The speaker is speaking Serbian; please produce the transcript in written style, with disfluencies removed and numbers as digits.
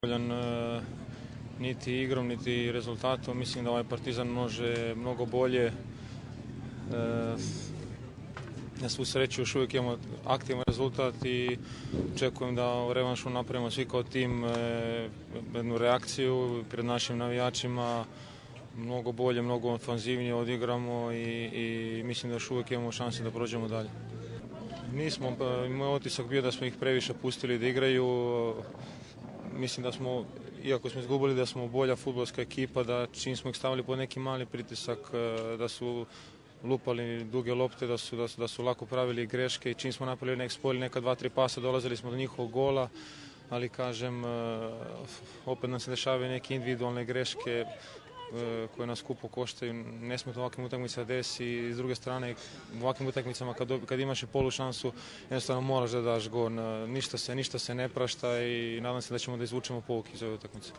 zadovoljan niti igrom, niti rezultatom. Mislim da ovaj Partizan može mnogo bolje. Na svu sreću još uvijek imamo aktivan rezultat i očekujem da u revanšu napravimo svi kao tim jednu reakciju pred našim navijačima, mnogo bolje, mnogo ofanzivnije odigramo i mislim da još uvijek imamo šanse da prođemo dalje. Nismo, moj otisak bio da smo ih previše pustili da igraju. Mislim da smo, iako smo izgubili, da smo bolja fudbalska ekipa, da čim smo ih stavili pod neki mali pritisak, da su lupali duge lopte, da su lako pravili greške i čim smo napravili spojili neka 2-3 pasa, dolazili smo do njihovog gola, ali kažem, opet nam se dešavaju neke individualne greške koje nas skupo koštaju. Ne smije to ovakvim utakmicama desi i s druge strane u ovakvim utakmicama kad imaš i polu šansu jednostavno moraš da daš gol. Ništa se ne prašta i nadam se da ćemo da izvučemo pouke iz ove utakmice.